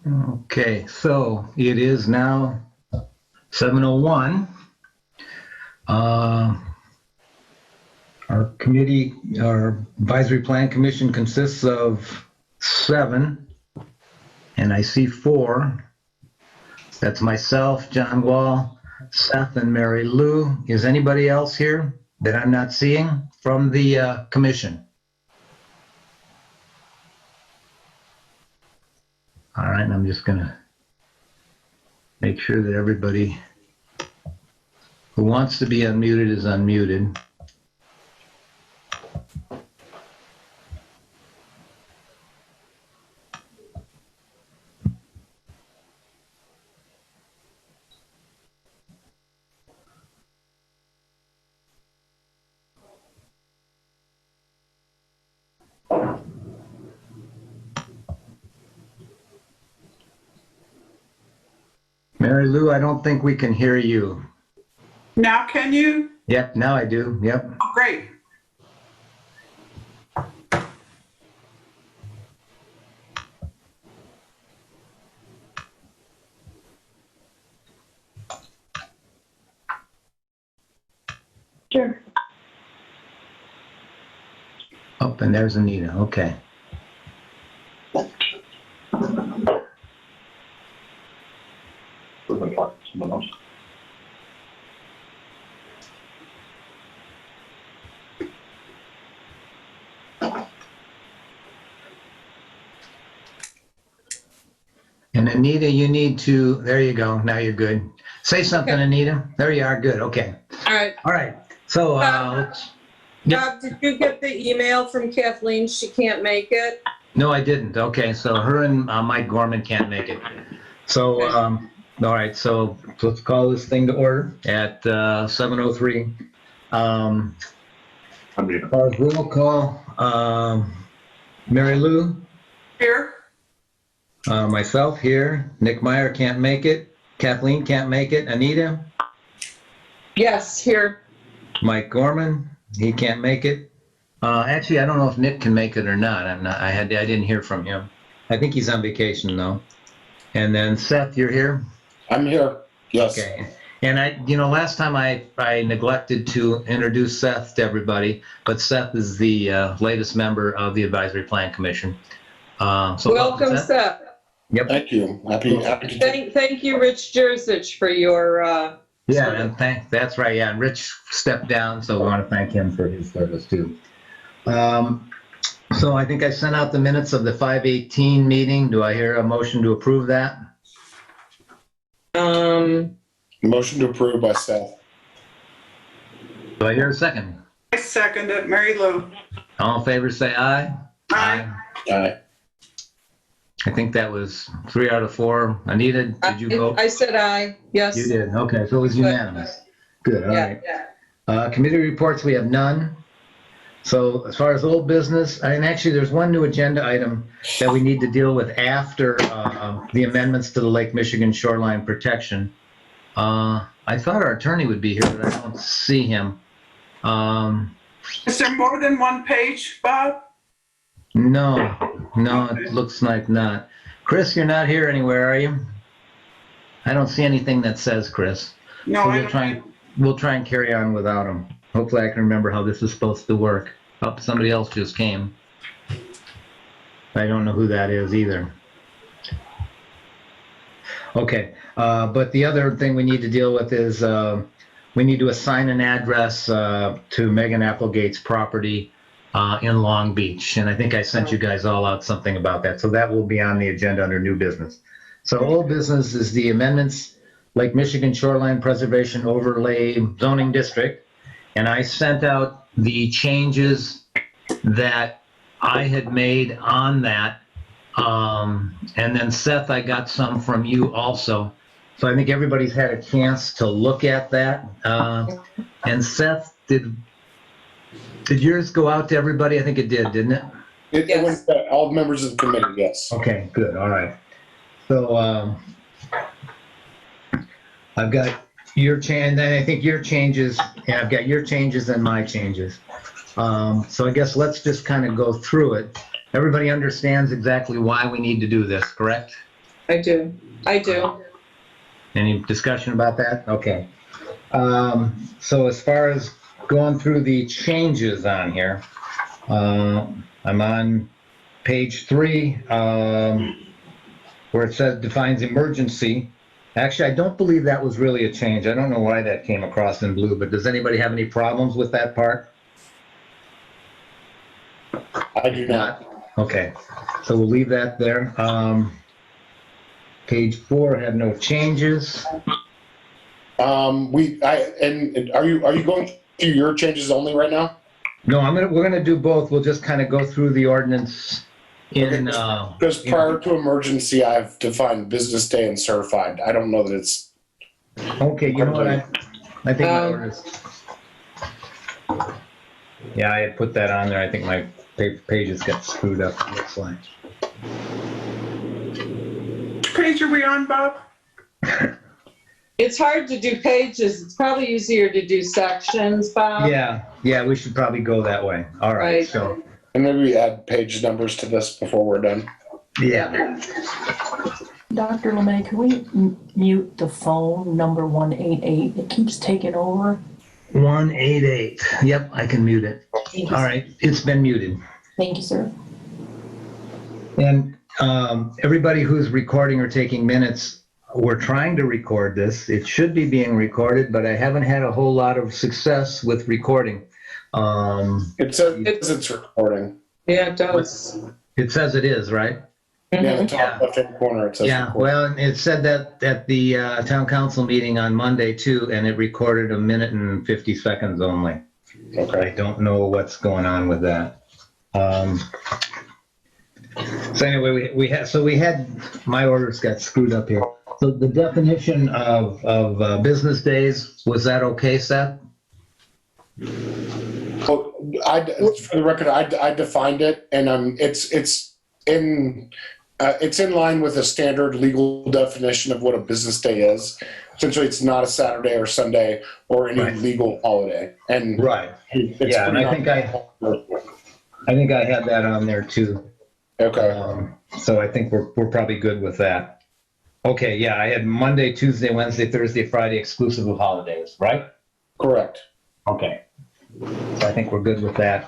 Okay, so it is now 7:01. Our advisory plan commission consists of 7, and I see 4. That's myself, John Wall, Seth, and Mary Lou. Is anybody else here that I'm not seeing from the commission? All right, I'm just gonna make sure that everybody who wants to be unmuted is unmuted. Mary Lou, I don't think we can hear you. Now can you? Yep, now I do. Yep. Oh, great. Sure. Oh, and there's Anita. Okay. And Anita, you need to, there you go. Now you're good. Say something, Okay. Anita. There you are. Good. Okay. All right. All right. So, Yep. Bob, did you get the email from Kathleen? She can't make it. no, I didn't. Okay. So her and Mike Gorman can't make it. So, Okay. all right. So let's call this thing to order at 7:03. As far as roll call, Mary Lou, Here? myself here, Nick Meyer can't make it, Kathleen can't make it, Anita, Yes, here. Mike Gorman, he can't make it. Actually, I don't know if Nick can make it or not. I didn't hear from him. I think he's on vacation though. And then Seth, you're here? I'm here, yes. Okay. And last time I neglected to introduce Seth to everybody, but Seth is the latest member of the Advisory Plan Commission. So Welcome, Seth. Yep. Thank you. Happy to Thank you, Rich Jersich, for your, Yeah, and that's right. Yeah, and Rich stepped down, so we want to thank him for his service too. So I think I sent out the minutes of the 5/18 meeting. Do I hear a motion to approve that? motion to approve by Seth. Do I hear a second? I second it, Mary Lou. All in favor, say aye. Aye. Aye. I think that was 3 out of 4. Anita, did you vote? I said aye, yes. You did. Okay, so it was unanimous. Good. All Yeah, right. Committee reports, we have none. So as far as old business, and actually there's one new agenda item that we need to deal with after the amendments to the Lake Michigan Shoreline Protection. I thought our attorney would be here, but I don't see him. Is there more than one page, Bob? No, it looks like not. Chris, you're not here anywhere, are you? I don't see anything that says Chris. No, So I we'll try and carry on without him. Hopefully I can remember how this is supposed to work. Oh, somebody else just came. I don't know who that is either. Okay, but the other thing we need to deal with is we need to assign an address to Megan Applegate's property in Long Beach. And I think I sent you guys all out something about that. So that will be on the agenda under new business. So old business is the amendments, Lake Michigan Shoreline Preservation Overlay Zoning District. And I sent out the changes that I had made on that. And then Seth, I got some from you also. So I think everybody's had a chance to look at that. And Seth, did yours go out to everybody? I think it did, didn't it? It went to all members of the committee, yes. Okay, good, all right. So I've got your change, and then I think your changes, and I've got your changes and my changes. So I guess let's just kind of go through it. Everybody understands exactly why we need to do this, correct? I do. I do. Any discussion about that? Okay. So as far as going through the changes on here, I'm on page 3, where it says defines emergency. Actually, I don't believe that was really a change. I don't know why that came across in blue, but does anybody have any problems with that part? I do not. Okay, so we'll leave that there. Page 4 had no changes. And are you going through your changes only right now? No, we're gonna do both. We'll just kind of go through the ordinance in, Because prior to emergency, I've defined business day and certified. I don't know that it's. okay, you know what, I think my orders. Yeah, I had put that on there. I think my pages got screwed up, it looks like. Which page are we on, Bob? It's hard to do pages. It's probably easier to do sections, Bob. Yeah, we should probably go that way. All right, Right. so, And maybe we add page numbers to this before we're done. yeah. Dr. LeMay, can we mute the phone number 188? It keeps taking over. 188. Yep, I can mute it. Thank you. All right, it's been muted. Thank you, sir. And everybody who's recording or taking minutes, we're trying to record this. It should be being recorded, but I haven't had a whole lot of success with recording. It says it's recording. Yeah, it does. It says it is, right? Yeah, the top left-hand corner, it says Yeah, recording. well, it said that at the town council meeting on Monday too, and it recorded 1 minute and 50 seconds only. I Okay. don't know what's going on with that. So anyway, we had my orders got screwed up here. So the definition of business days, was that okay, Seth? Well, for the record, I defined it, and it's in line with a standard legal definition of what a business day is. Essentially, it's not a Saturday or Sunday or any Right. legal holiday. And Right. it's Yeah, and I pretty think I had that on there too. okay. So I think we're probably good with that. Okay, yeah, I had Monday, Tuesday, Wednesday, Thursday, Friday exclusive of holidays, right? Correct. Okay. So I think we're good with that.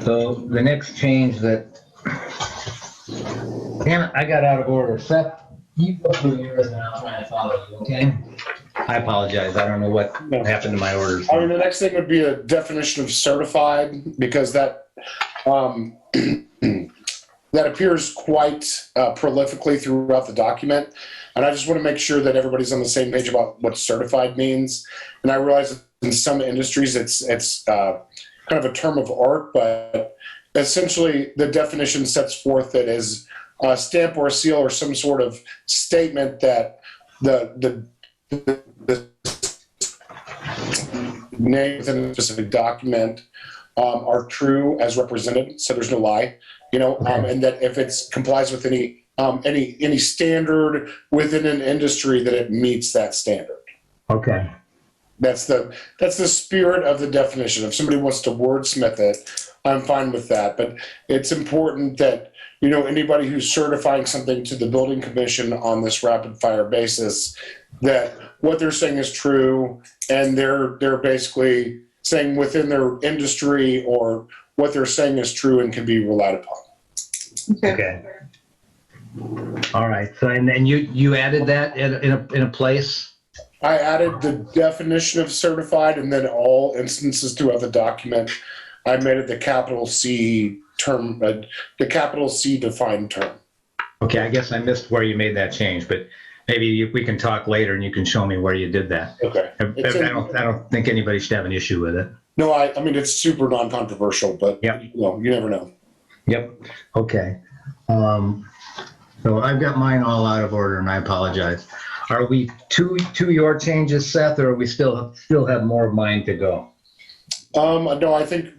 So the next change that, damn it, I got out of order. Seth, you go through yours and I'll try and follow you, okay? I apologize. I don't know what happened to my orders. I mean, the next thing would be a definition of certified, because that that appears quite prolifically throughout the document. And I just want to make sure that everybody's on the same page about what certified means. And I realize that in some industries it's kind of a term of art, but essentially the definition sets forth that is a stamp or a seal or some sort of statement that the name within a specific document are true as represented, so there's no lie, and that if it complies with any standard within an industry, that it meets that standard. Okay. That's the spirit of the definition. If somebody wants to wordsmith it, I'm fine with that. But it's important that anybody who's certifying something to the building commission on this rapid fire basis, that what they're saying is true, and they're basically saying within their industry, or what they're saying is true and can be relied upon. Okay. All right. So and then you added that in a place. I added the definition of certified, and then all instances throughout the document, I made it the capital C term, the capital C defined term. Okay. I guess I missed where you made that change, but maybe we can talk later and you can show me where you did that. Okay. I don't think anybody should have an issue with it. No, I mean, it's super non-controversial, but Yep. You never know. Yep. Okay. So I've got mine all out of order, and I apologize. Are we to your changes, Seth, or are we still have more of mine to go? No, I think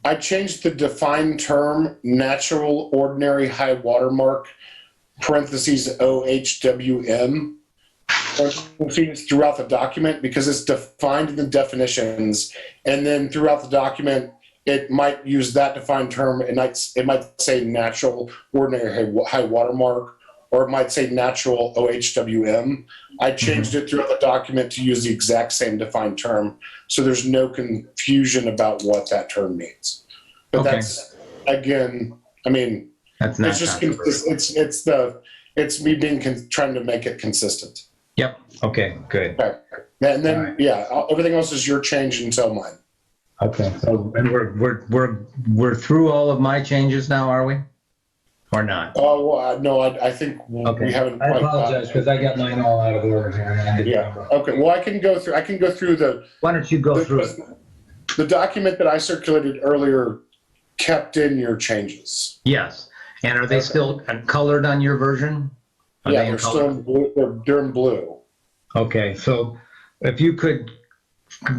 I changed the defined term natural ordinary high watermark parentheses OHWM throughout the document, because it's defined in the definitions, and then throughout the document it might use that defined term. It might say natural ordinary high water mark, or it might say natural OHWM. I changed it throughout the document to use the exact same defined term, so there's no confusion about what that term means. But Okay. that's, again, I mean, That's not it's just controversial. it's me being trying to make it consistent. Yep. Okay, good. Okay. And then, All right. yeah, everything else is your change until mine. Okay, so and we're through all of my changes now, are we? Or not? Oh, well, no, I think Okay. we haven't. I quite apologize because I got mine all out of order here. And I didn't Yeah. remember. Okay. Well, I can go through the Why don't you go through it? the document that I circulated earlier kept in your changes. Yes. And are they Okay. still colored on your version? Are Yeah, they in they're color? still in blue. They're in blue. Okay, so if you could,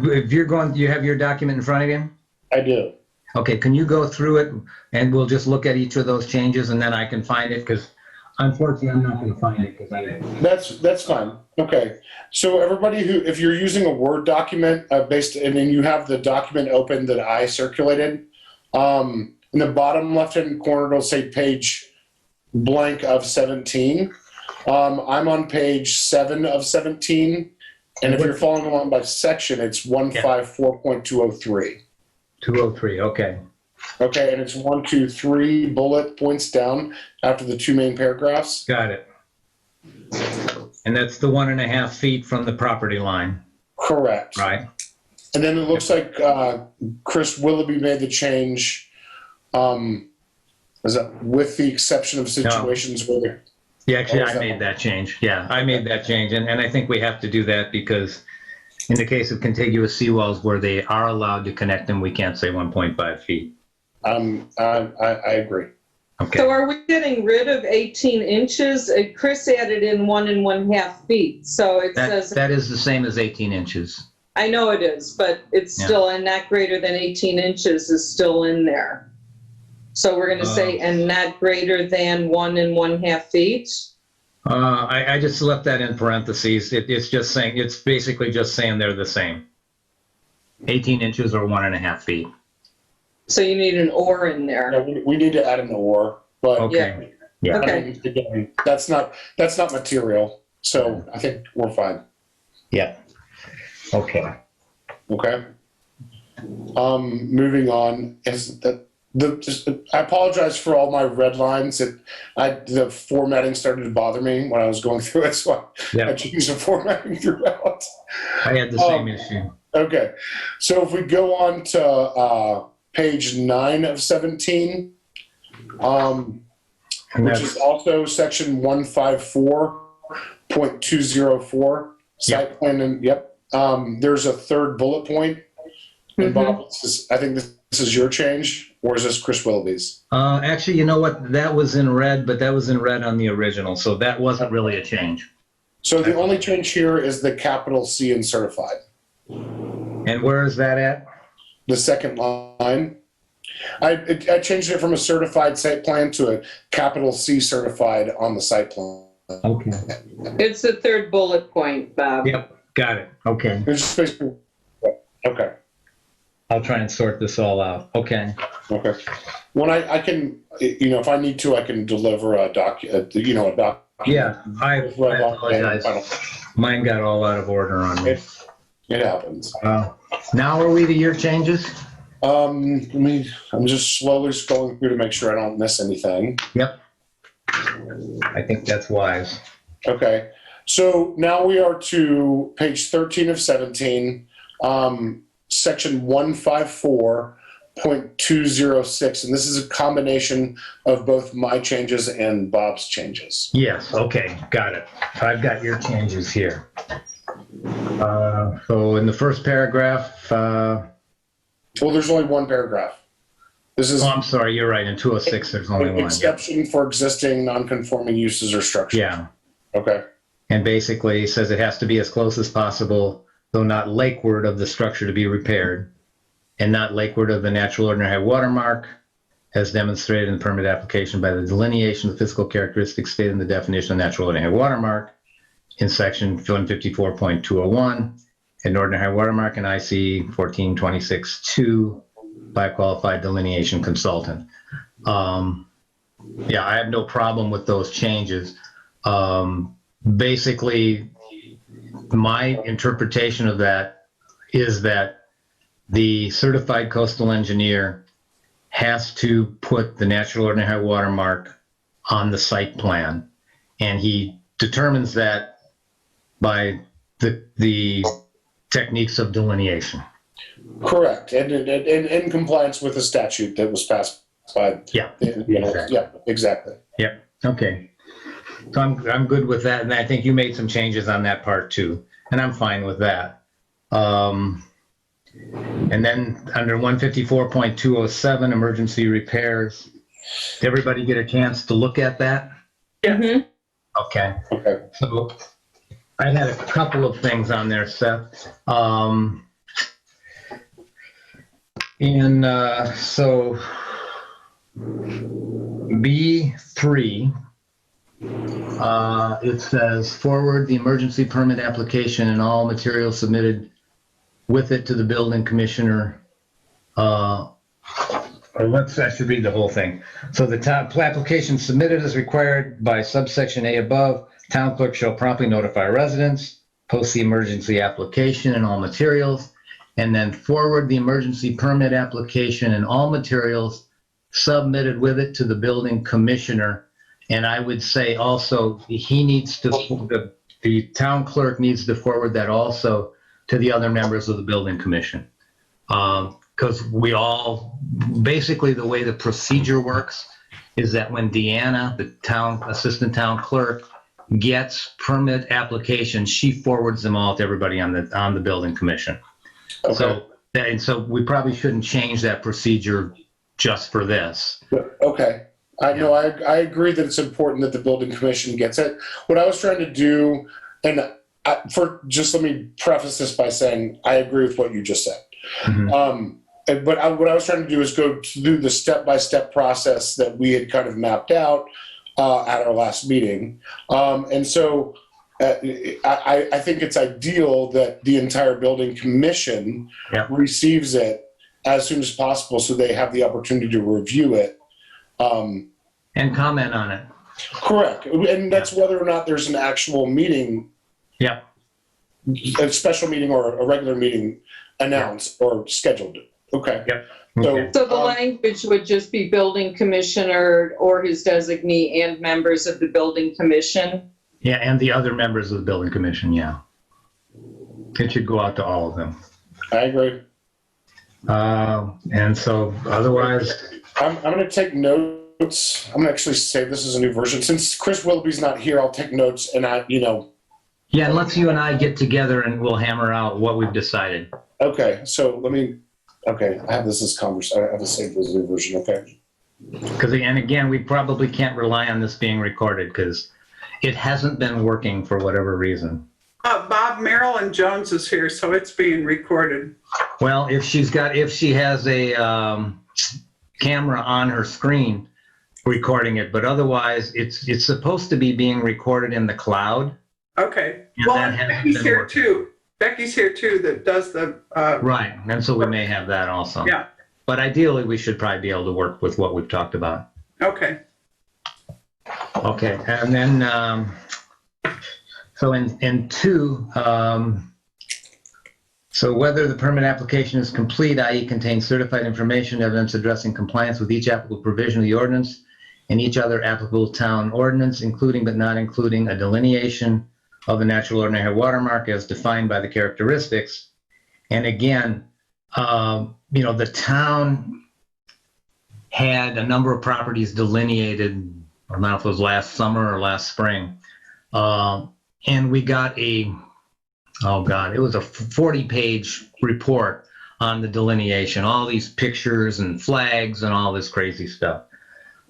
if you're going, you have your document in front of you? I do. Okay, can you go through it and we'll just look at each of those changes and then I can find it? Because unfortunately, I'm not going to find it because I. That's fine. Okay. So everybody if you're using a Word document and then you have the document open that I circulated, in the bottom left-hand corner, it'll say page blank of 17. I'm on page 7 of 17. And if you're following along by section, it's 154.203. 203, okay. Okay, and it's 1, 2, 3 bullet points down after the two main paragraphs. Got it. And that's the 1.5 feet from the property line, Correct. right? And then it looks like Chris Willoughby made the change. Is that with the exception of situations where Yeah, actually, What was I that made one? that change. Yeah, I made that change. And I think we have to do that because in the case of contiguous seawalls where they are allowed to connect them, we can't say 1.5 feet. I agree. Okay. So are we getting rid of 18 inches? Chris added in 1.5 feet, so it says, That is the same as 18 inches. I know it is, but it's Yeah. still, and not greater than 18 inches is still in there. So we're gonna say, and not greater than 1.5 feet? I just left that in parentheses. It's just saying, it's basically just saying they're the same. 18 inches or 1.5 feet. So you need an or in there. Yeah, we need to add an or, but Okay. Yeah. I Okay. mean, again, that's not material. So I think we're fine. Yeah. Okay. Okay. Moving on is that I apologize for all my red lines. The formatting started to bother me when I was going through it, so I changed the formatting throughout. I had the same issue. Okay, so if we go on to page 9 of 17, And which that's, is also section 154.204 site plan, and there's a third bullet point. And Bob, I think this is your change, or is this Chris Willoughby's? actually, you know what? That was in red, but that was in red on the original, so that wasn't really a change. So the only change here is the capital C in certified. And where is that at? The second line. I changed it from a certified site plan to a capital C certified on the site plan. Okay. It's the third bullet point, Bob. Yep, got it. Okay. It's just basically, okay. I'll try and sort this all out. Okay. Okay. When I can, if I need to, I can deliver a document. Yeah, I apologize. Mine got all out of order on me. It happens. Now are we to your changes? I'm just slowly scrolling through to make sure I don't miss anything. Yep. I think that's wise. Okay. So now we are to page 13 of 17, section 154.206, and this is a combination of both my changes and Bob's changes. Yes, okay, got it. I've got your changes here. So in the first paragraph, Well, there's only one paragraph. This is I'm sorry, you're right. In 206, there's only one. exception for existing non-conforming uses or structures. Yeah, Okay. and basically says it has to be as close as possible, though not lakeward of the structure to be repaired, and not lakeward of the natural ordinary high water mark, as demonstrated in the permit application by the delineation of the physical characteristics stated in the definition of natural ordinary high water mark in section 154.201, and ordinary high water mark in IC 1426-2, by a qualified delineation consultant. Yeah, I have no problem with those changes. Basically, my interpretation of that is that the certified coastal engineer has to put the natural ordinary high water mark on the site plan, and he determines that by the techniques of delineation. Correct, and in compliance with the statute that was passed by. Yeah, exactly. Yeah, exactly. Yep. Okay. So I'm good with that, and I think you made some changes on that part too, and I'm fine with that. And then under 154.207, emergency repairs, did everybody get a chance to look at that? Mhm. Okay. Okay. So I had a couple of things on there, Seth. So B3, it says forward the emergency permit application and all materials submitted with it to the building commissioner. I should read the whole thing. So the application submitted as required by subsection A above, town clerk shall promptly notify residents, post the emergency application and all materials, and then forward the emergency permit application and all materials submitted with it to the building commissioner. And I would say also, the town clerk needs to forward that also to the other members of the building commission. Because basically the way the procedure works is that when Deanna, the assistant town clerk, gets permit applications, she forwards them all to everybody on the building commission. Okay. So we probably shouldn't change that procedure just for this. Okay. I agree that it's important that the building commission gets it. What I was trying to do, and let me preface this by saying I agree with what you just said. Mm-hmm. What I was trying to do is go through the step-by-step process that we had kind of mapped out at our last meeting. I think it's ideal that the entire building commission receives it as soon as possible so they have the opportunity to review it. And comment on it. Correct. And that's whether or not there's an actual meeting, Yeah. a special meeting or a regular meeting announced or scheduled. Okay. Yep. So, Okay. So the language would just be building commissioner or his designee and members of the building commission? Yeah, and the other members of the building commission, yeah. It should go out to all of them. I agree. And so otherwise, I'm going to take notes. I'm going to actually save this as a new version. Since Chris Willoughby's not here, I'll take notes and yeah, and let's you and I get together and we'll hammer out what we've decided. Okay, so I have this as conversation. I have to save this as a new version, okay? Because again, we probably can't rely on this being recorded because it hasn't been working for whatever reason. Bob, Marilyn Jones is here, so it's being recorded. Well, if she has a camera on her screen recording it, but otherwise it's supposed to be being recorded in the cloud. Okay. And Well, that hasn't Becky's been here working. too. Becky's here too that does the, Right, and so we may have that also. yeah, But ideally, we should probably be able to work with what we've talked about. okay. Okay, and then, so in 2, so whether the permit application is complete, i.e. contains certified information, evidence addressing compliance with each applicable provision of the ordinance and each other applicable town ordinance, including but not including a delineation of the natural ordinary high water mark as defined by the characteristics. And again, the town had a number of properties delineated, I don't know if it was last summer or last spring. And we got it was a 40-page report on the delineation, all these pictures and flags and all this crazy stuff.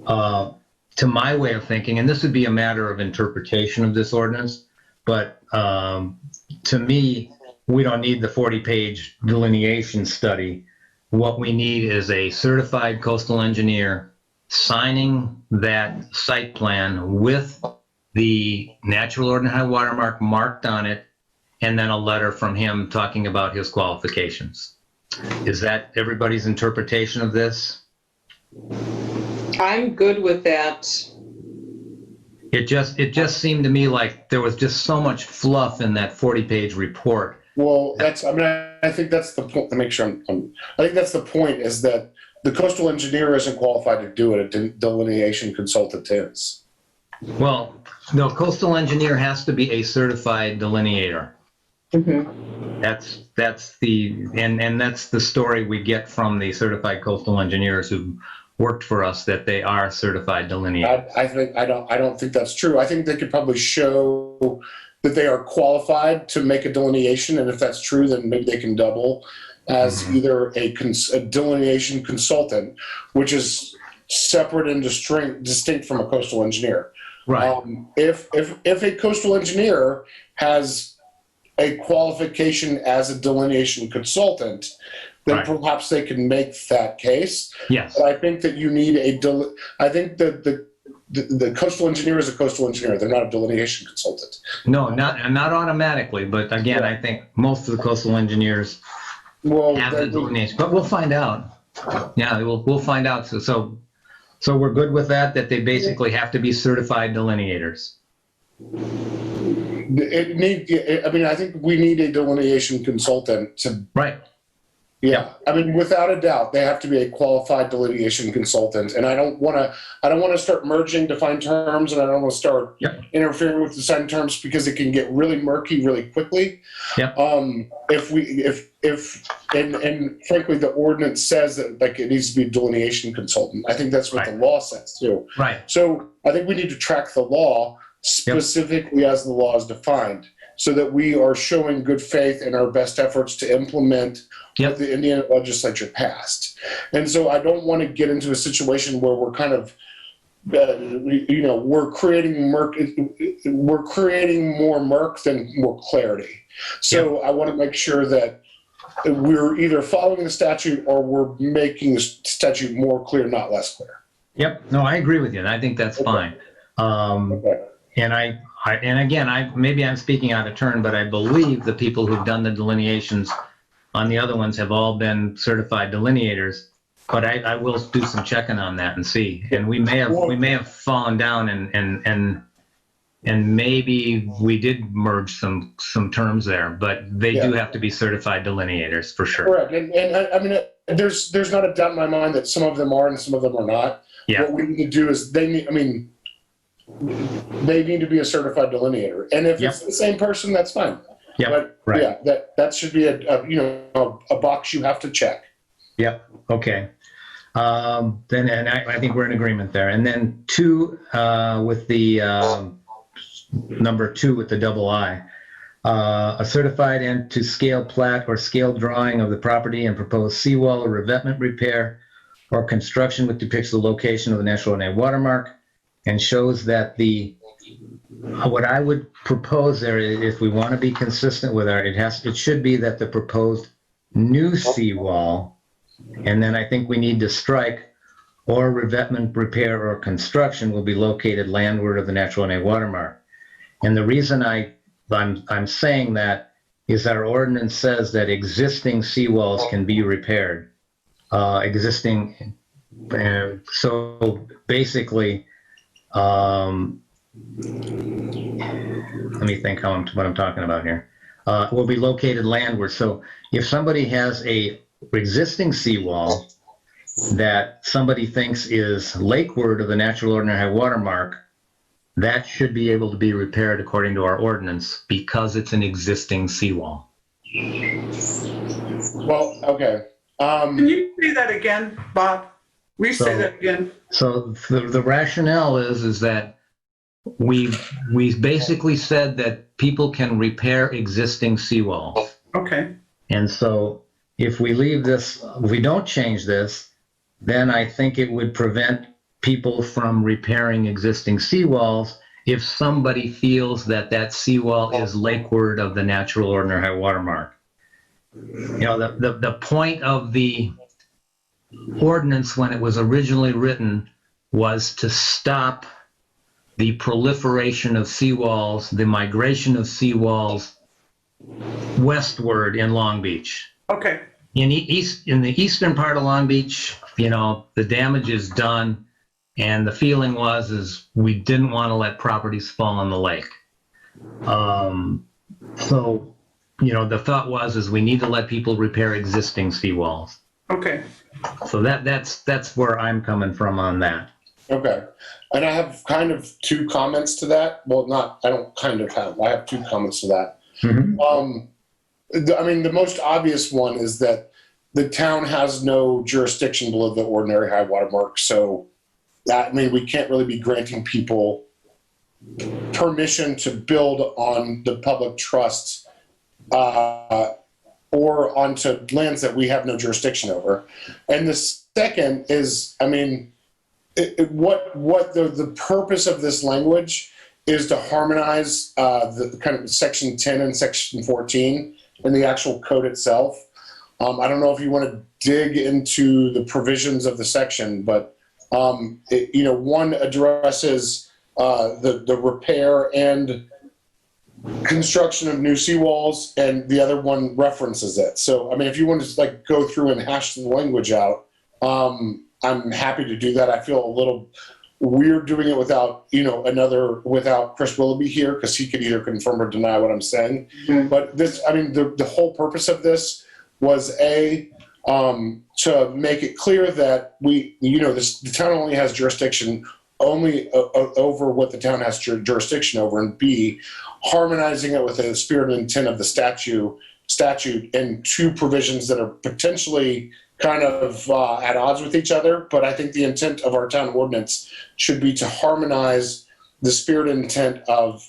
To my way of thinking, and this would be a matter of interpretation of this ordinance, but to me, we don't need the 40-page delineation study. What we need is a certified coastal engineer signing that site plan with the natural ordinary high water mark marked on it, and then a letter from him talking about his qualifications. Is that everybody's interpretation of this? I'm good with that. It just seemed to me like there was just so much fluff in that 40-page report. Well, I think that's the point, to make sure I think that's the point, is that the coastal engineer isn't qualified to do it, a delineation consultant is. Well, no, coastal engineer has to be a certified delineator. Mhm. That's the story we get from the certified coastal engineers who worked for us, that they are certified delineators. I don't think that's true. I think they could probably show that they are qualified to make a delineation, and if that's true, then maybe they can double as either a delineation consultant, which is separate and distinct from a coastal engineer. Right. If a coastal engineer has a qualification as a delineation consultant, then Right. perhaps they can make that case. Yes. But I think that you need I think that the coastal engineer is a coastal engineer. They're not a delineation consultant. No, not automatically, but again, I think most of the coastal engineers Well, have the delineation, but we'll find out. Yeah, we'll find out. So we're good with that they basically have to be certified delineators. I think we need a delineation consultant to. Right. Yeah, I mean, without a doubt, they have to be a qualified delineation consultant, and I don't want to start merging defined terms, and I don't want to start interfering with defined terms, because it can get really murky really quickly. Yep. And frankly, the ordinance says that like it needs to be a delineation consultant. I think that's what the law says too. Right. So I think we need to track the law specifically as the law is defined, so that we are showing good faith in our best efforts to implement what the Indiana legislature passed. And so I don't want to get into a situation where we're kind of, we're creating more murk than more clarity. So I want to make sure that we're either following the statute or we're making the statute more clear, not less clear. Yep. No, I agree with you. And I think that's fine. And again, maybe I'm speaking out of turn, but I believe the people who've done the delineations on the other ones have all been certified delineators. But I will do some checking on that and see. And we may have fallen down and maybe we did merge some terms there, but they do have to be certified delineators for sure. Correct. And I mean, there's not a doubt in my mind that some of them are and some of them are not. Yeah. What we need to do is they need to be a certified delineator. And if it's the same person, that's fine. Yeah. But that should be a box you have to check. Yep. Okay. Then I think we're in agreement there. And then 2 with the number 2 with the double I, a certified and to scale plat or scale drawing of the property and proposed seawall or revetment repair or construction which depicts the location of the natural land watermark and shows that what I would propose there, if we want to be consistent with it should be that the proposed new seawall, and then I think we need to strike or revetment repair or construction will be located landward of the natural land watermark. And the reason I'm saying that is our ordinance says that existing seawalls can be repaired. So basically, let me think what I'm talking about here. Will be located landward. So if somebody has a existing seawall that somebody thinks is lakeward of the natural ordinary high water mark, that should be able to be repaired according to our ordinance because it's an existing seawall. Well, okay. Can you say that again, Bob? Say that again. So the rationale is that we basically said that people can repair existing seawalls. Okay. And so if we leave this, if we don't change this, then I think it would prevent people from repairing existing seawalls if somebody feels that seawall is lakeward of the natural ordinary high water mark. The point of the ordinance when it was originally written was to stop the proliferation of seawalls, the migration of seawalls westward in Long Beach. Okay. in the eastern part of Long Beach, the damage is done, and the feeling is we didn't want to let properties fall in the lake. So, the thought is we need to let people repair existing seawalls. Okay. So that's where I'm coming from on that. Okay. And I have kind of two comments to that. Well, I have two comments to that. Mm-hmm. The most obvious one is that the town has no jurisdiction below the ordinary high water mark. So we can't really be granting people permission to build on the public trust or onto lands that we have no jurisdiction over. And the second is, what the purpose of this language is to harmonize the kind of section 10 and section 14 in the actual code itself. I don't know if you want to dig into the provisions of the section, but one addresses the repair and construction of new seawalls, and the other one references it. So, if you want to go through and hash the language out, I'm happy to do that. I feel a little weird doing it without Chris Willoughby here, because he could either confirm or deny what I'm saying. Mm-hmm. But this, the whole purpose of this was to make it clear that the town only has jurisdiction only over what the town has jurisdiction over, and B, harmonizing it with the spirit and intent of the statute and two provisions that are potentially kind of at odds with each other. But I think the intent of our town ordinance should be to harmonize the spirit and intent of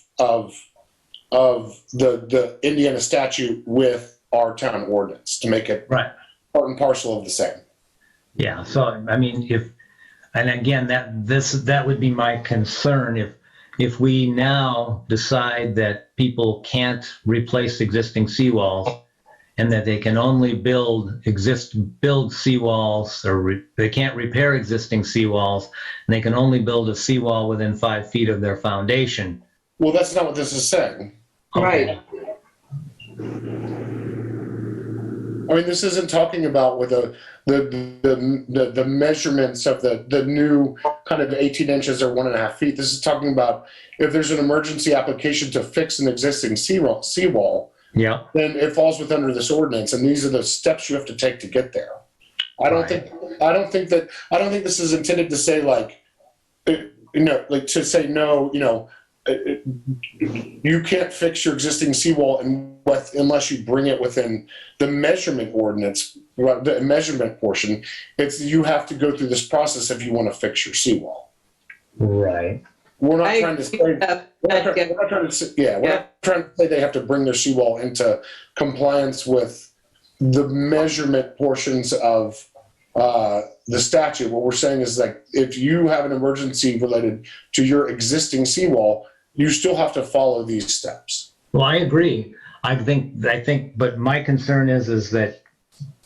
the Indiana statute with our town ordinance to make it Right. part and parcel of the same. Yeah. So, and again, that would be my concern if we now decide that people can't replace existing seawalls and that they can only build seawalls, or they can't repair existing seawalls, and they can only build a seawall within 5 feet of their foundation. Well, that's not what this is saying. Right. This isn't talking about with the measurements of the new kind of 18 inches or 1.5 feet. This is talking about if there's an emergency application to fix an existing seawall, Yeah. then it falls within under this ordinance, and these are the steps you have to take to get there. I don't think this is intended to say to say no, you can't fix your existing seawall unless you bring it within the measurement ordinance, the measurement portion. You have to go through this process if you want to fix your seawall. Right. We're not trying to say they have to bring their seawall into compliance with the measurement portions of the statute. What we're saying is if you have an emergency related to your existing seawall, you still have to follow these steps. Well, I agree. I think, but my concern is that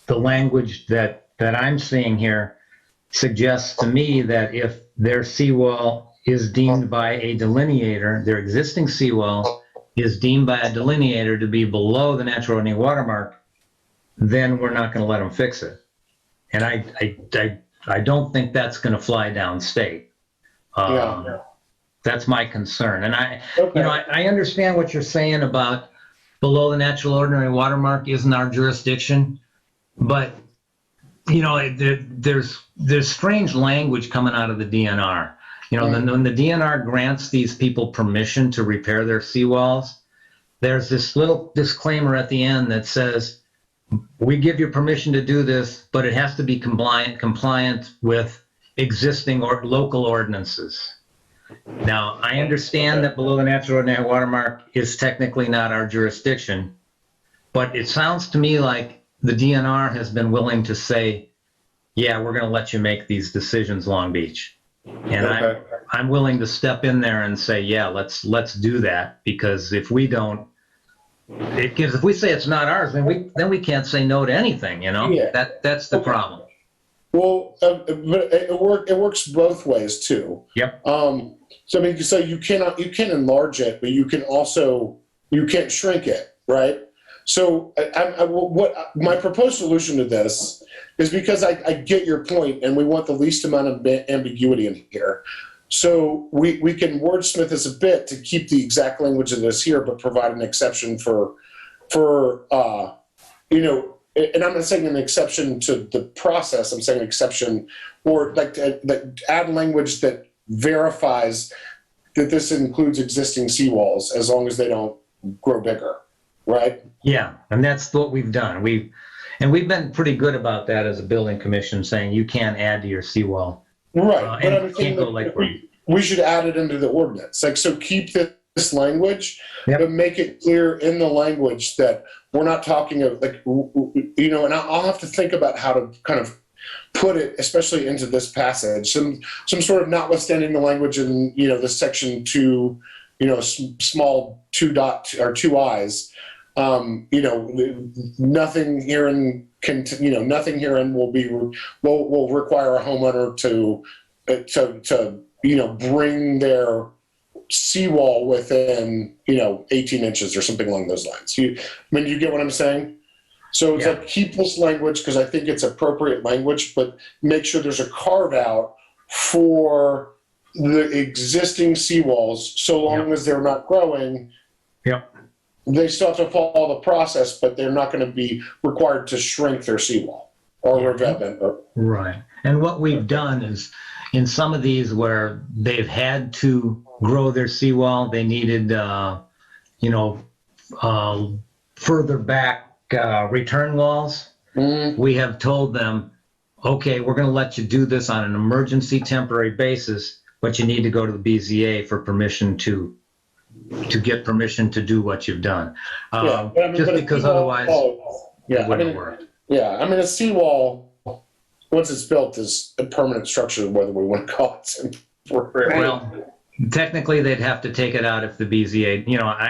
the language that I'm seeing here suggests to me that if their seawall is deemed by a delineator, their existing seawall is deemed by a delineator to be below the natural ordinary watermark, then we're not going to let them fix it. And I don't think that's going to fly downstate. That's my concern. And I understand what you're saying about below the natural ordinary watermark isn't our jurisdiction, but there's strange language coming out of the DNR. When the DNR grants these people permission to repair their seawalls, there's this little disclaimer at the end that says, we give you permission to do this, but it has to be compliant with existing or local ordinances. Now, I understand that below the natural ordinary watermark is technically not our jurisdiction, but it sounds to me like the DNR has been willing to say, yeah, we're going to let you make these decisions, Long Beach. And I'm willing to step in there and say, yeah, let's do that, because if we don't, if we say it's not ours, then we can't say no to anything, Yeah. That's the problem. Well, but it works both ways too. Yep. So you can enlarge it, but you can't shrink it, right? So what my proposed solution to this is, because I get your point and we want the least amount of ambiguity in here. So we can wordsmith this a bit to keep the exact language that is here, but provide an exception for and I'm not saying an exception to the process, I'm saying an exception, or like that add language that verifies that this includes existing seawalls as long as they don't grow bigger, right? Yeah, and that's what we've done. We've been pretty good about that as a building commission, saying you can't add to your seawall. Right, but and I'm it saying can't go that like we should add it into the ordinance. Like, so keep this language, Yep. but make it clear in the language that we're not talking of, like, and I'll have to think about how to kind of put it, especially into this passage, some sort of notwithstanding the language in, this section 2, small 2 dot or 2 I's, nothing herein nothing herein will require a homeowner to bring their seawall within 18 inches or something along those lines. You get what I'm saying? So it's like, keep this language because I think it's appropriate language, but make sure there's a carve out for the existing seawalls, so long as they're not growing. Yep. They still have to follow the process, but they're not going to be required to shrink their seawall or revetment. Right. And what we've done is, in some of these where they've had to grow their seawall, they needed, further back return walls. We have told them, okay, we're going to let you do this on an emergency temporary basis, but you need to go to the BZA for permission to get permission to do what you've done. Just because otherwise it wouldn't work. Yeah, I mean, a seawall, once it's built, is a permanent structure, whether we want to call it. Well, technically, they'd have to take it out if the BZA,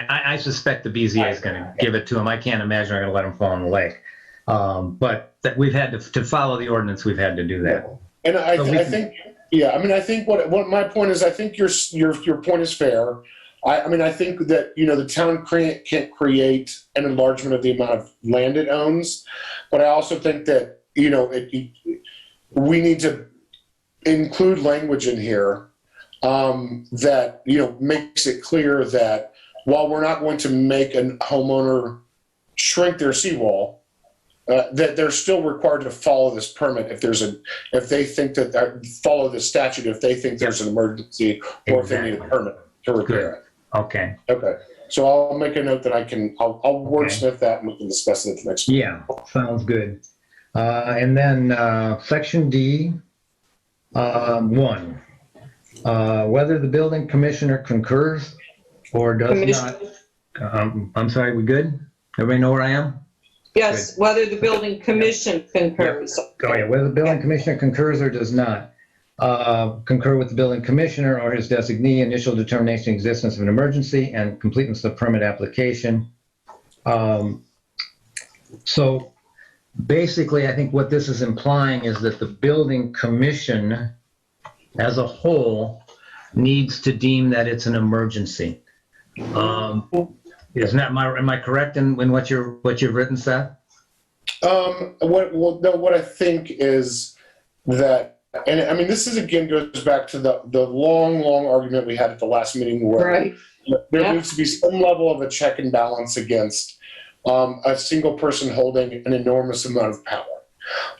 I suspect the BZA is going to give it to them. I can't imagine they're going to let them fall in the lake. But that we've had to follow the ordinance, we've had to do that. And I think what my point is, I think your point is fair. I think that, the town can't create an enlargement of the amount of land it owns, but I also think that, we need to include language in here that, makes it clear that while we're not going to make a homeowner shrink their seawall, that they're still required to follow this permit if they think that follow the statute if they think there's an emergency or if they need a permit to repair it. Okay. Okay. So I'll make a note that I'll wordsmith that and we can discuss it at the next meeting. Yeah, sounds good. And then section D, 1, whether the building commissioner concurs or does not. I'm sorry, we good? Everybody know where I am? Yes, whether the building commission concurs. Oh, yeah, whether the building commissioner concurs or does not concur with the building commissioner or his designee, initial determination of existence of an emergency and completeness of the permit application. So basically, I think what this is implying is that the building commission as a whole needs to deem that it's an emergency. Isn't that am I correct in what you've written, Seth? What I think is that, and I mean, this again goes back to the long argument we had at the last meeting where there needs to be some level of a check and balance against a single person holding an enormous amount of power.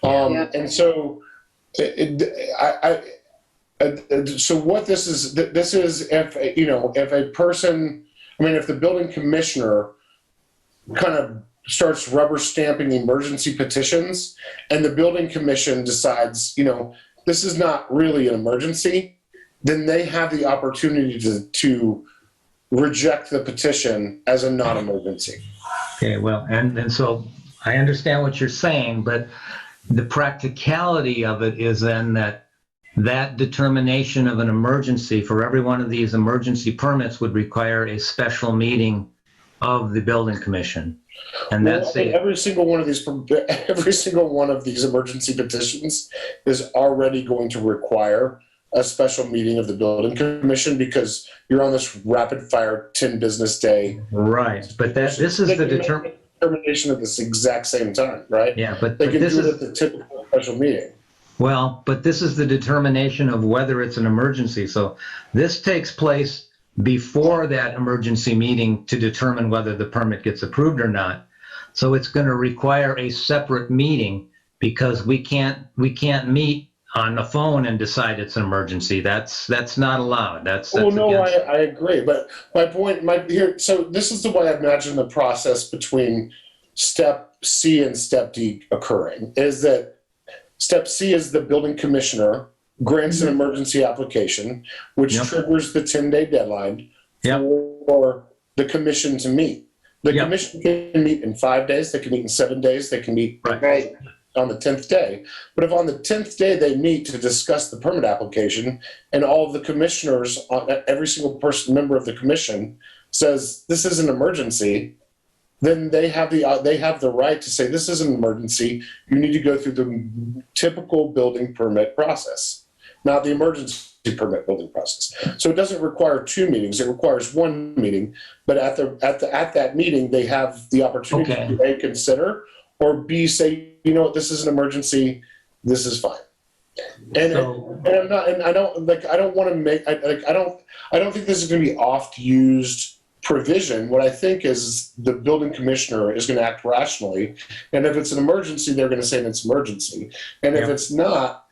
And so, so what this is if a person, if the building commissioner kind of starts rubber stamping emergency petitions and the building commission decides, this is not really an emergency, then they have the opportunity to reject the petition as a non-emergency. Okay, well, and so I understand what you're saying, but the practicality of it is then that determination of an emergency for every one of these emergency permits would require a special meeting of the building commission. And that's every single one of these emergency petitions is already going to require a special meeting of the building commission because you're on this rapid fire 10 business day. Right, but this is the determination at this exact same time, right? Yeah, but They can this do it is, at the typical special meeting. well, but this is the determination of whether it's an emergency. So this takes place before that emergency meeting to determine whether the permit gets approved or not. So it's going to require a separate meeting because we can't meet on the phone and decide it's an emergency. That's not allowed. That's Well, no, against. I agree, but my point might be here. So this is the way I imagine the process between step C and step D occurring, is that step C is the building commissioner grants an emergency application, which Yep. triggers the 10-day deadline Yep. for the commission to meet. The Yep. commission can meet in 5 days, they can meet in 7 days, they can meet Right. on the 10th day. But if on the 10th day they meet to discuss the permit application and all of the commissioners, every single person, member of the commission says this is an emergency, then they have the right to say this is an emergency. You need to go through the typical building permit process, not the emergency permit building process. So it doesn't require 2 meetings; it requires 1 meeting. But at that meeting, they have the opportunity Okay. to A, consider, or B, say, you know what, this is an emergency. This is fine. And So- I'm not, and I don't want to make, I don't think this is going to be oft used provision. What I think is the building commissioner is going to act rationally, and if it's an emergency, they're going to say it's an emergency, and if Yeah. it's not,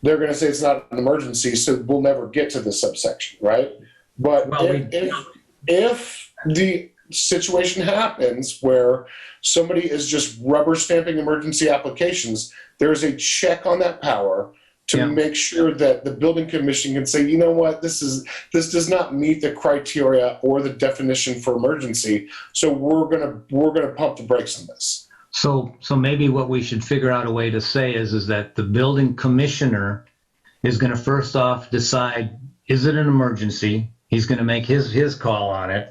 they're going to say it's not an emergency. So we'll never get to this subsection, right? But Well, if the situation happens where somebody is just rubber stamping emergency applications, there is a check on that power to Yeah. make sure that the building commission can say, you know what, this does not meet the criteria or the definition for emergency, so we're gonna pump the brakes on this. So maybe what we should figure out a way to say is that the building commissioner is going to first off decide, is it an emergency? He's going to make his call on it,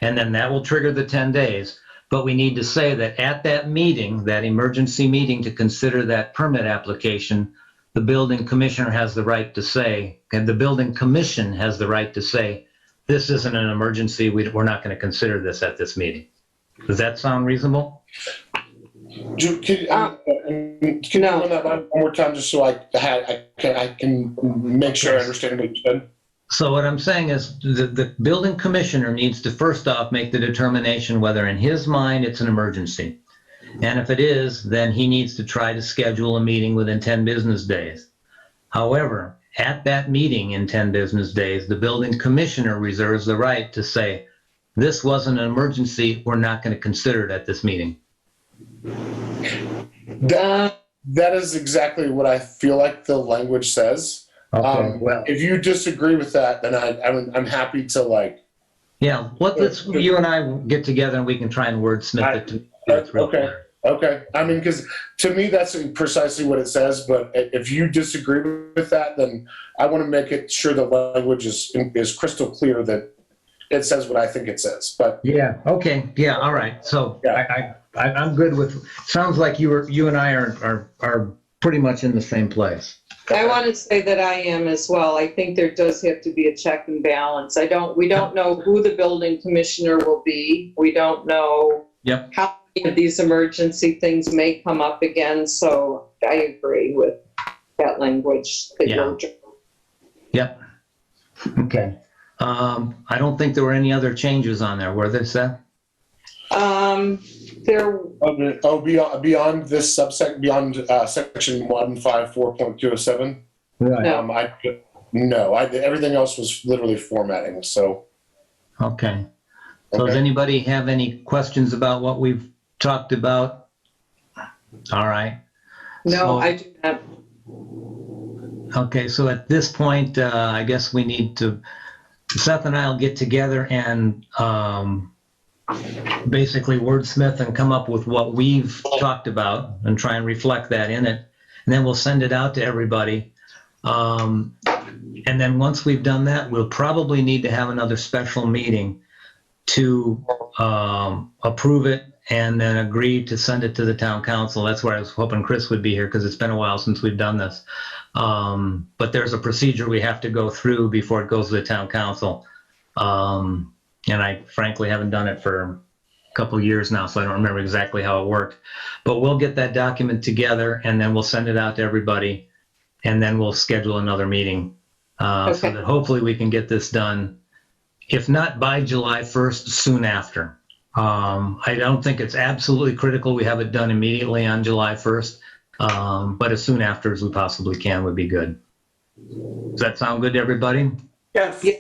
and then that will trigger the 10 days. But we need to say that at that meeting, that emergency meeting to consider that permit application, the building commissioner has the right to say, and the building commission has the right to say, this isn't an emergency, we're not going to consider this at this meeting. Does that sound reasonable? Can you No. run that one more time, just so I can make sure I understand what you said? So what I'm saying is the building commissioner needs to first off make the determination whether in his mind it's an emergency. And if it is, then he needs to try to schedule a meeting within 10 business days. However, at that meeting in 10 business days, the building commissioner reserves the right to say, this wasn't an emergency, we're not going to consider it at this meeting. That is exactly what I feel like the language says. If you disagree with that, then I'm happy to Yeah, let's you and I get together and we can try and wordsmith it to make it real clear. Okay. I mean, because to me, that's precisely what it says. But if you disagree with that, then I want to make it sure the language is crystal clear that it says what I think it says. But Yeah. Okay. Yeah. All right. So Yeah. I'm good with. Sounds like you and I are pretty much in the same place. I want to say that I am as well. I think there does have to be a check and balance. We don't know who the building commissioner will be. We don't know Yep. how many of these emergency things may come up again. So I agree with that language that Yeah. Yep. Okay. I don't think there were any other changes on there, were there, Seth? There, beyond this subsection, beyond section 154.207. Right. No. Everything else was literally formatting. So Okay. So does Okay. anybody have any questions about what we've talked about? All right. no, So- I do not. Okay, so at this point, I guess we need to, Seth and I will get together and basically wordsmith and come up with what we've talked about and try and reflect that in it. And then we'll send it out to everybody. And then once we've done that, we'll probably need to have another special meeting to approve it and then agree to send it to the town council. That's where I was hoping Chris would be here because it's been a while since we've done this. But there's a procedure we have to go through before it goes to the town council. And I frankly haven't done it for couple years now, so I don't remember exactly how it worked. But we'll get that document together and then we'll send it out to everybody. And then we'll schedule another meeting so Okay. that hopefully we can get this done. If not by July 1st, soon after. I don't think it's absolutely critical we have it done immediately on July 1st, but as soon after as we possibly can would be good. Does that sound good to everybody? Yes. Yeah.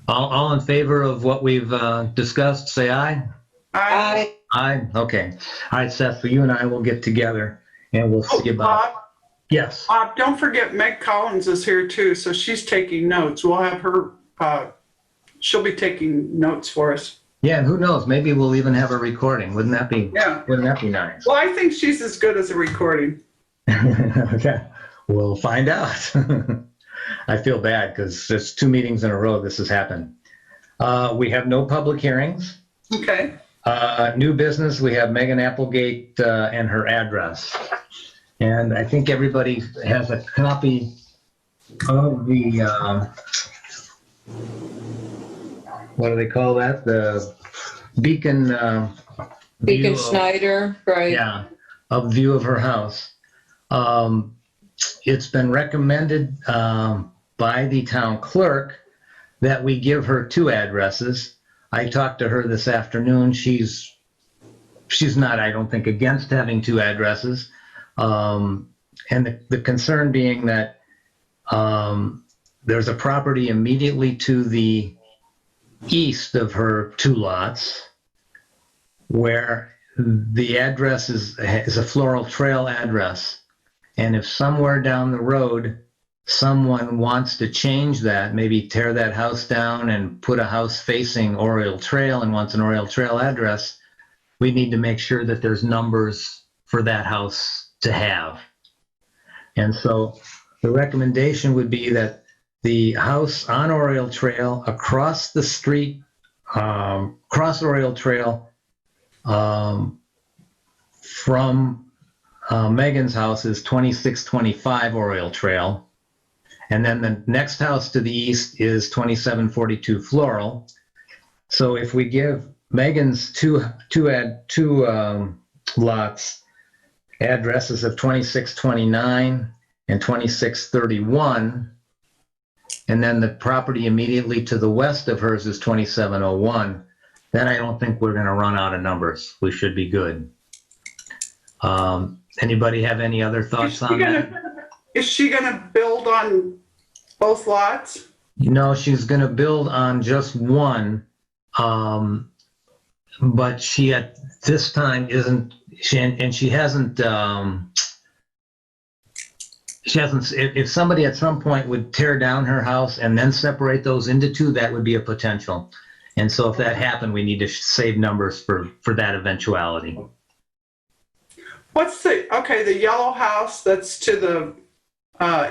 All in favor of what we've discussed, say aye. I, Aye, okay. All right, Seth, so you and I will get together and we'll see about. Bob, Yes. don't forget Meg Collins is here too, so she's taking notes. We'll have her, she'll be taking notes for us. Yeah, and who knows, maybe we'll even have a recording. Wouldn't that be nice? Well, I think she's as good as a recording. Okay, we'll find out. I feel bad because there's 2 meetings in a row this has happened. We have no public hearings. Okay. New business, we have Megan Applegate and her address. And I think everybody has a copy of the, what do they call that? The beacon. Beacon view of- Schneider, right? Yeah, a view of her house. It's been recommended by the town clerk that we give her 2 addresses. I talked to her this afternoon. She's not, I don't think, against having 2 addresses. And the concern being that there's a property immediately to the east of her 2 lots where the address is a floral trail address. And if somewhere down the road, someone wants to change that, maybe tear that house down and put a house facing Oriole Trail and wants an Oriole Trail address, we need to make sure that there's numbers for that house to have. And so the recommendation would be that the house on Oriole Trail, across the street, cross Oriole Trail, from Megan's house is 2625 Oriole Trail. And then the next house to the east is 2742 Floral. So if we give Megan's two lots addresses of 2629 and 2631, and then the property immediately to the west of hers is 2701, then I don't think we're going to run out of numbers. We should be good. Anybody have any other thoughts on that? Is she gonna build on both lots? No, she's going to build on just one, but she at this time isn't. She hasn't. If somebody at some point would tear down her house and then separate those into 2, that would be a potential. And so if that happened, we need to save numbers for that eventuality. What's the yellow house that's to the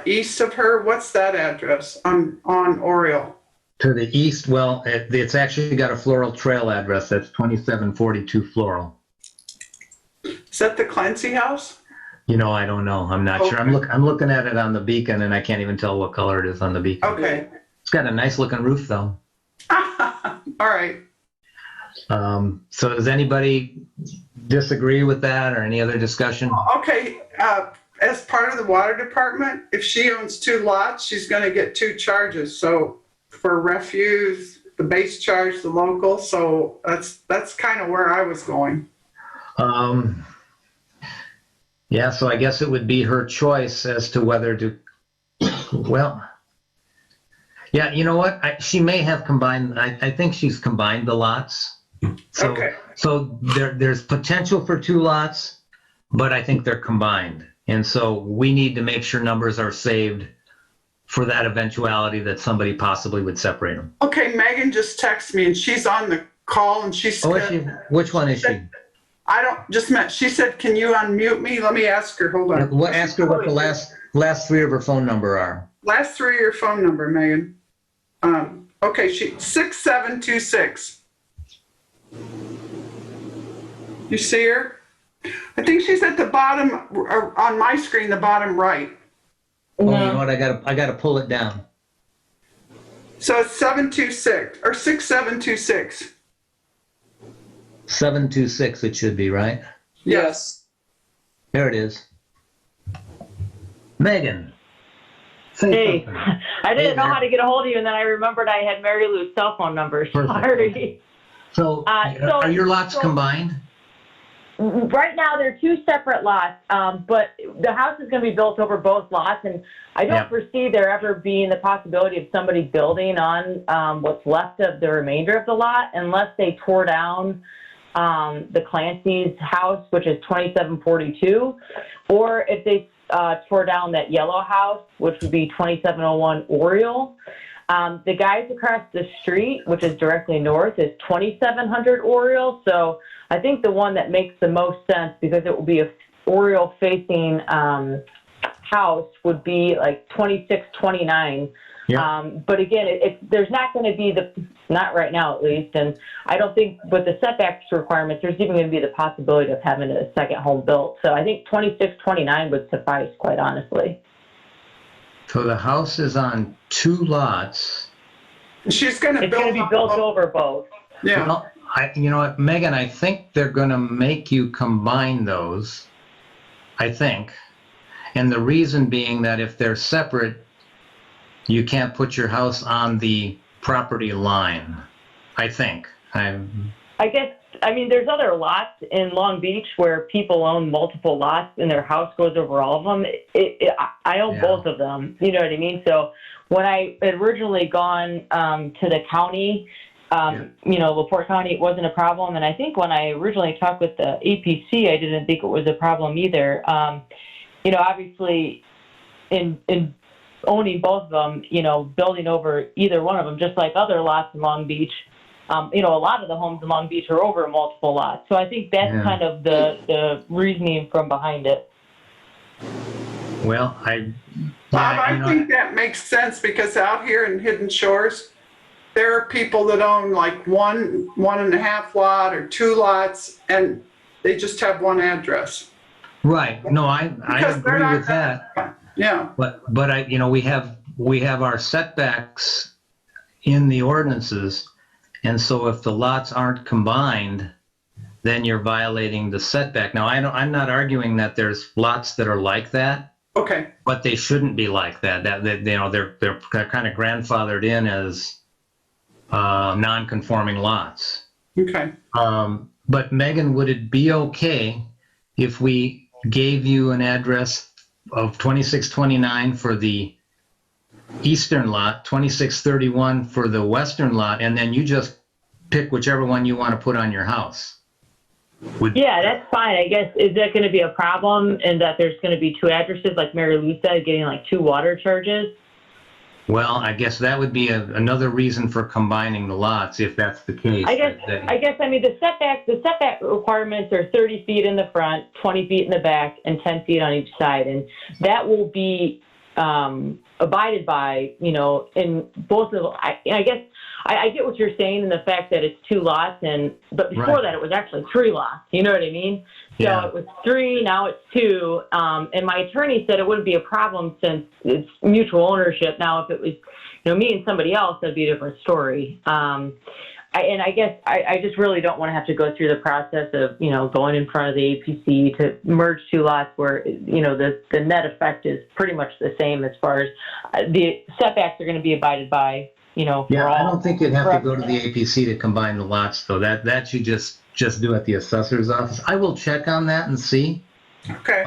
east of her? What's that address on Oriole? To the east, well, it's actually got a Floral Trail address. That's 2742 Floral. Is that the Clancy house? You know, I don't know. I'm not sure. I'm looking at it on the beacon, and I can't even tell what color it is on the beacon. Okay. It's got a nice looking roof, though. All right. So does anybody disagree with that or any other discussion? Okay. As part of the water department, if she owns 2 lots, she's going to get 2 charges. So for refuse, the base charge, the local. So that's kind of where I was going. Yeah, so I guess it would be her choice as to whether to, well, yeah, you know what? She may have combined, I think she's combined the lots. So, Okay. So there's potential for 2 lots, but I think they're combined. And so we need to make sure numbers are saved for that eventuality that somebody possibly would separate them. Okay. Megan just texted me and she's on the call and she Oh, is said, she? Which one is she? I don't just met. She said, "Can you unmute me?" Let me ask her. Hold on. Ask her what the last 3 of her phone number are. Last 3 of your phone number, Megan. Okay, 6726. You see her? I think she's at the bottom on my screen, the bottom right. Oh, you know what? I gotta pull it down. So it's 726 or 6726. 726 it should be, right? Yes. There it is. Megan. Say Hey, something. I didn't Hey, know man. how to get a hold of you, and then I remembered I had Mary Lou's cell phone number. Perfect. Sorry. So, so- are your lots so- combined? Right now, they're two separate lots, but the house is going to be built over both lots, and I don't Yep. foresee there ever being the possibility of somebody building on what's left of the remainder of the lot, unless they tore down the Clancy's house, which is 2742, or if they tore down that yellow house, which would be 2701 Oriole. The guys across the street, which is directly north, is 2700 Oriole. So I think the one that makes the most sense, because it will be a Oriole facing house, would be like 2629. Yeah. But again, there's not going to be not right now at least, and I don't think with the setbacks requirements, there's even going to be the possibility of having a second home built. So I think 2629 would suffice, quite honestly. So the house is on 2 lots. She's gonna It's going to be built over both. Yeah, Well, you know what, Megan, I think they're gonna make you combine those. I think. And the reason being that if they're separate, you can't put your house on the property line. I think. I guess, I mean, there's other lots in Long Beach where people own multiple lots and their house goes over all of them. I own Yeah. both of them. You know what I mean? So when I had originally gone to the county, LaPorte County, it wasn't a problem. And I think when I originally talked with the APC, I didn't think it was a problem either. Obviously, in owning both of them, building over either one of them, just like other lots in Long Beach, a lot of the homes in Long Beach are over multiple lots. So I think that's Yeah. kind of the reasoning from behind it. Well, Bob, I think that makes sense because out here in Hidden Shores, there are people that own like one and a half lot or 2 lots, and they just have one address. right. No, I Because they're agree not with that. Yeah, But we have our setbacks in the ordinances, and so if the lots aren't combined, then you're violating the setback. Now, I'm not arguing that there's lots that are like that, okay, but they shouldn't be like that. They're kind of grandfathered in as non-conforming lots. okay. But Megan, would it be okay if we gave you an address of 2629 for the eastern lot, 2631 for the western lot, and then you just pick whichever one you want to put on your house? Yeah, that's fine. I guess, is that going to be a problem in that there's going to be 2 addresses, like Mary Lou said, getting like 2 water charges? Well, I guess that would be another reason for combining the lots, if that's the case. I mean, the setback requirements are 30 feet in the front, 20 feet in the back, and 10 feet on each side. And that will be abided by, in both of, I guess, I get what you're saying in the fact that it's 2 lots, but before Right. that it was actually 3 lots. You know what I mean? Yeah. So it was 3, now it's 2. And my attorney said it wouldn't be a problem since it's mutual ownership. Now, if it was, me and somebody else, that'd be a different story. I guess I just really don't want to have to go through the process of, going in front of the APC to merge 2 lots where, the net effect is pretty much the same as far as the setbacks are going to be abided by. Yeah, I don't think you'd have to go to the APC to combine the lots, though. That you just do at the assessor's office. I will check on that and see. Okay,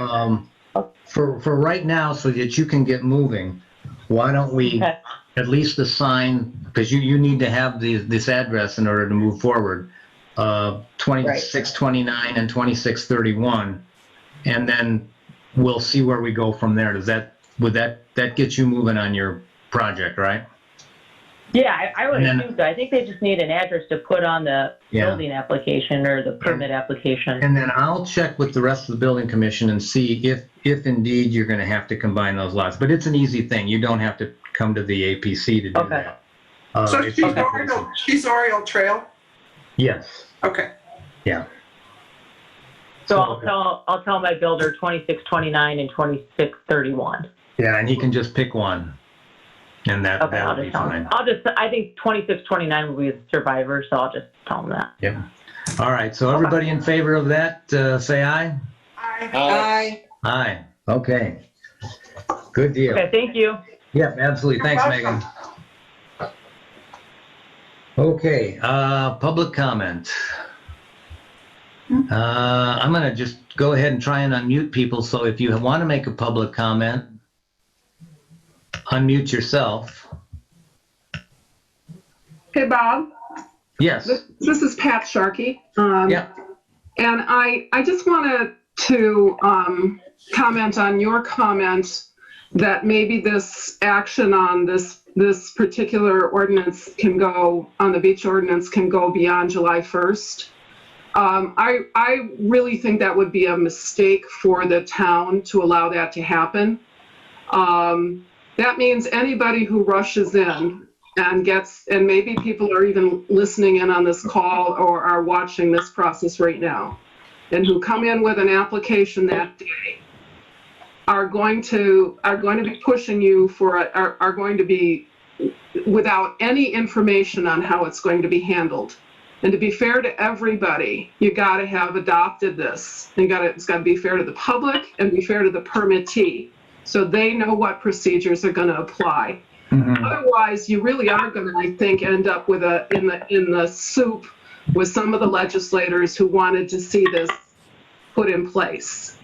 For right now, so that you can get moving, why don't we Okay. at least assign, because you need to have this address in order to move forward, 2629 and 2631, and then we'll see where we go from there. Would that get you moving on your project, right? Yeah, I would And then- assume so. I think they just need an address to put on the Yeah. building application or the permit application. And then I'll check with the rest of the building commission and see if indeed you're going to have to combine those lots. But it's an easy thing. You don't have to come to the APC to do Okay. that. so It's she's just easy. Oriole Trail? Yes. Okay, Yeah. So I'll tell my builder 2629 and 2631. Yeah, and he can just pick one, and Okay, I'll that'll be just tell fine. him. I think 2629 will be the survivor, so I'll just tell him that. Yeah. All right, so everybody in favor of that, say aye. Aye. Aye, okay. Good deal. Okay, thank you. Yep, absolutely. You're Thanks, welcome. Megan. Okay, public comment. I'm going to just go ahead and try and unmute people. So if you want to make a public comment, unmute yourself. Hey, Bob. Yes. This is Pat Sharkey. Yeah. And I just wanted to comment on your comment that maybe this action on this particular ordinance can go, on the beach ordinance, can go beyond July 1st. I really think that would be a mistake for the town to allow that to happen. That means anybody who rushes in and maybe people are even listening in on this call or are watching this process right now, and who come in with an application that day are going to be pushing you are going to be without any information on how it's going to be handled. And to be fair to everybody, you got to have adopted this. It's got to be fair to the public and be fair to the permittee, so they know what procedures are going to apply. Mm-hmm. Otherwise, you really are going to, I think, end up with in the soup with some of the legislators who wanted to see this put in place.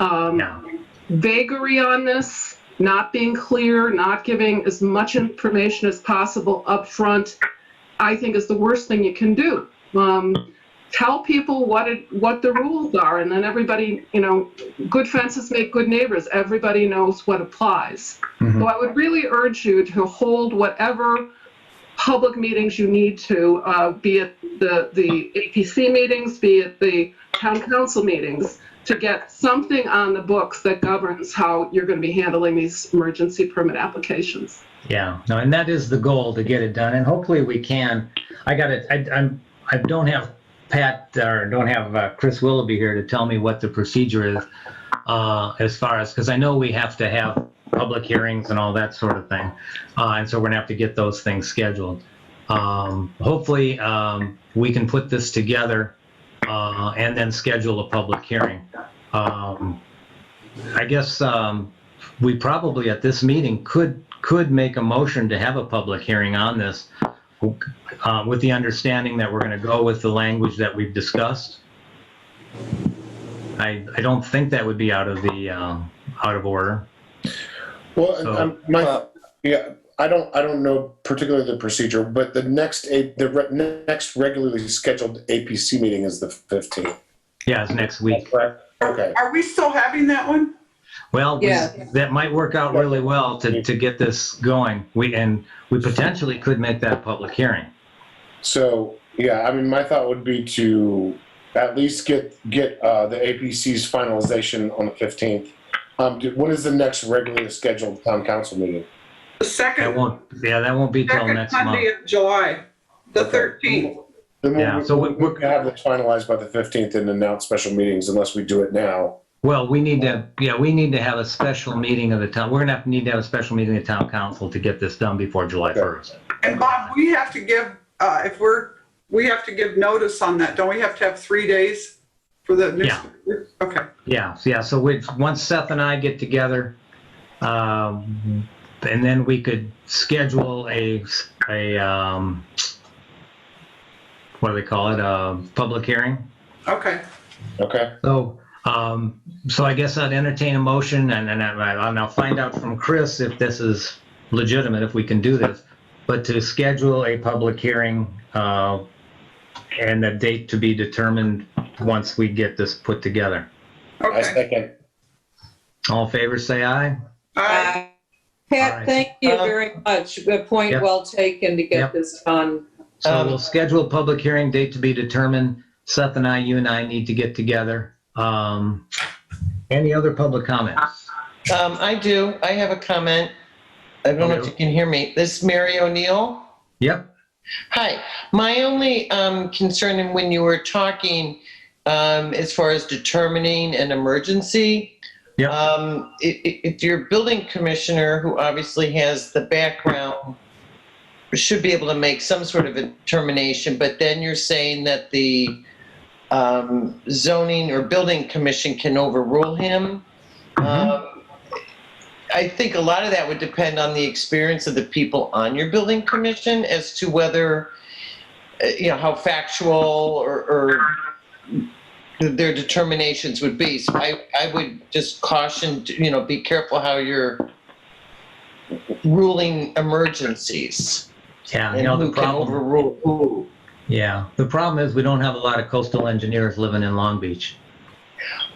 Vagary on this, not being clear, not giving as much information as possible up front, I think is the worst thing you can do. Tell people what the rules are, and then everybody, good fences make good neighbors. Everybody knows what applies. Mm-hmm. So I would really urge you to hold whatever public meetings you need to, be it the APC meetings, be it the town council meetings, to get something on the books that governs how you're going to be handling these emergency permit applications. Yeah, no, and that is the goal, to get it done, and hopefully we can. I don't have Pat or don't have Chris Willoughby here to tell me what the procedure is as far as, because I know we have to have public hearings and all that sort of thing, and so we're gonna have to get those things scheduled. Hopefully we can put this together and then schedule a public hearing. I guess we probably at this meeting could make a motion to have a public hearing on this, with the understanding that we're going to go with the language that we've discussed. I don't think that would be out of order. Well, So, I don't know particularly the procedure, but the next regularly scheduled APC meeting is the 15th. yeah, it's next week. Correct? Okay. Are we still having that one? Well, Yeah. that might work out really well to get this going. We potentially could make that a public hearing. So my thought would be to at least get the APC's finalization on the 15th. When is the next regularly scheduled town council meeting? The second. That won't be till Second next Monday month. of July, the 13th. Then Yeah, we're gonna have this finalized by the 15th and announce special meetings unless we do it now. Well, we need to have a special meeting of the town. We're gonna need to have a special meeting of the town council to get this done before July 1st. And Bob, we have to give, we have to give notice on that. Don't we have to have 3 days for the newspaper? Okay. Yeah. So once Seth and I get together, and then we could schedule a what do they call it? A public hearing. Okay. Okay. So I guess I'd entertain a motion, and I'll find out from Chris if this is legitimate, if we can do this, but to schedule a public hearing and a date to be determined once we get this put together. I Okay. second. All in favor, say aye. Aye. Pat, All right. thank you very much. Good point, Yep. well taken to get Yep. this done. So we'll schedule a public hearing date to be determined. Seth and you and I need to get together. Any other public comments? I do. I have a comment. I don't know if you can hear me. This is Mary O'Neill. Yep. Hi. My only concern in when you were talking as far as determining an emergency, Yep. if your building commissioner, who obviously has the background, should be able to make some sort of a determination, but then you're saying that the zoning or building commission can overrule him. I think a lot of that would depend on the experience of the people on your building commission as to whether, how factual or their determinations would be. So I would just caution, be careful how you're ruling emergencies. Yeah, And who can overrule who. Yeah, the problem is we don't have a lot of coastal engineers living in Long Beach.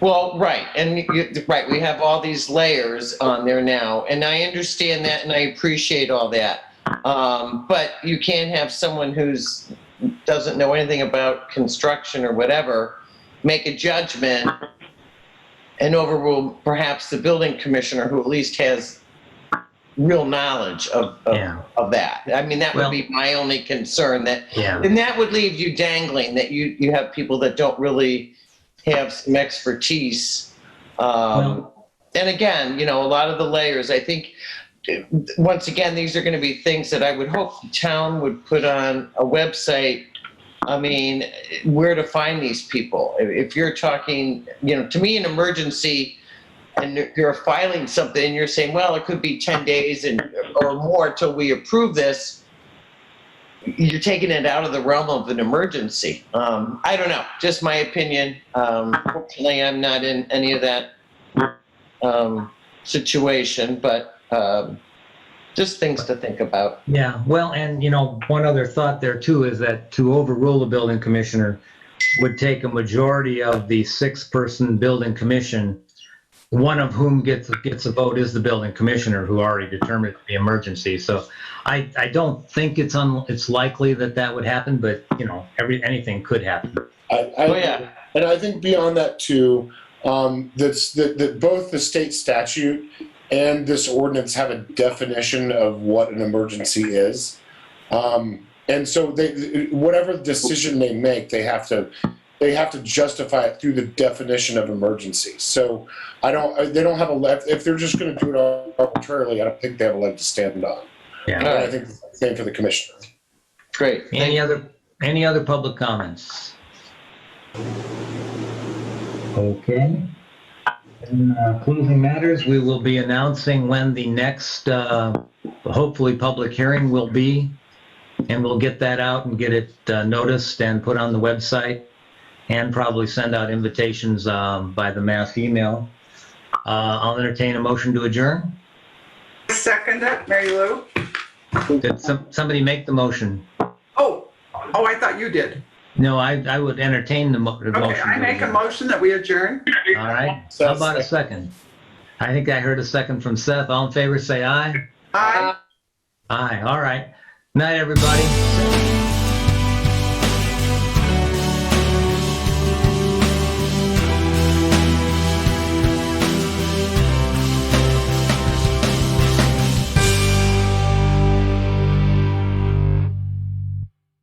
Well, right, and right, we have all these layers on there now, and I understand that, and I appreciate all that. But you can't have someone who's doesn't know anything about construction or whatever make a judgment and overrule perhaps the building commissioner who at least has real knowledge of that. I mean, that would be my only concern. And that would leave you dangling, that you have people that don't really have some expertise. And again, a lot of the layers, I think, once again, these are going to be things that I would hope the town would put on a website. I mean, where to find these people. If you're talking, to me, an emergency, and you're filing something and you're saying, well, it could be 10 days or more till we approve this, you're taking it out of the realm of an emergency. I don't know, just my opinion. Fortunately, I'm not in any of that situation, but just things to think about. Yeah, well, and one other thought there too is that to overrule the building commissioner would take a majority of the 6-person building commission, one of whom gets a vote is the building commissioner, who already determined the emergency. So I don't think it's likely that would happen, but anything could happen. And I think beyond that too, that both the state statute and this ordinance have a definition of what an emergency is. And so whatever decision they make, they have to justify it through the definition of emergency. So they don't have a leg. If they're just going to do it arbitrarily, I don't think they have a leg to stand on. Yeah. And I think the same for the commissioner. Great. Any other public comments? Okay. In closing matters, we will be announcing when the next, hopefully, public hearing will be, and we'll get that out and get it noticed and put on the website, and probably send out invitations by the mass email. I'll entertain a motion to adjourn. Second it, Mary Lou. Did somebody make the motion? Oh, I thought you did. No, I would entertain the motion. Okay, I make a motion that we adjourn. All right. How about a second? I think I heard a second from Seth. All in favor, say aye. Aye. Aye. All right. Night, everybody.